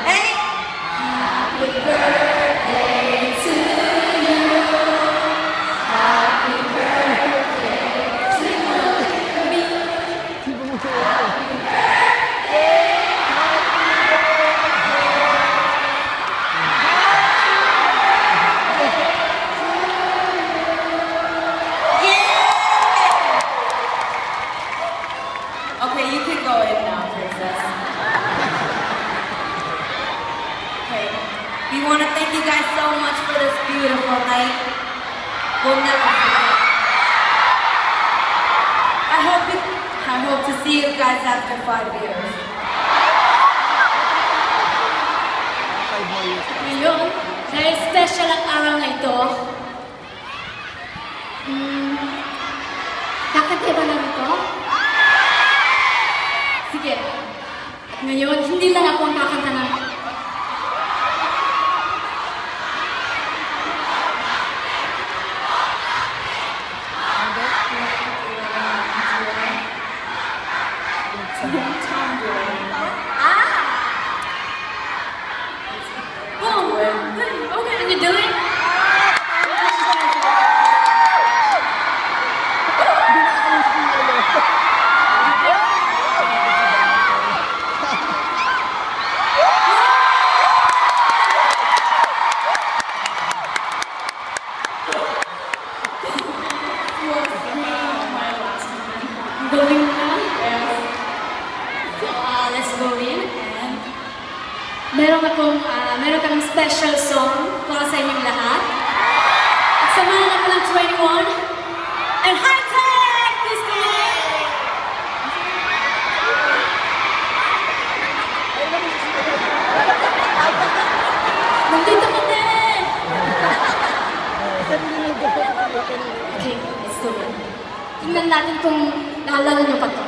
Hey! Happy birthday to you. Happy birthday to me. Happy birthday. Okay, you can go in now, princess. Okay, we want to thank you guys so much for this beautiful night. We'll never forget. I hope to see you guys after 5 years. Ngayon, dahil special ang araw na ito, kakanta ba namin ito? Sige. At ngayon, hindi lang ako ang kakanta na. Boom! Okay, can you do it? Going na? Yes. So, let's go in and meron kang special song para sa inyong lahat. At samahan ako ng 21 and High Tech! Please come in! Nandito ka din! Okay, let's go in. Tingnan natin kung naalala niyo pa to.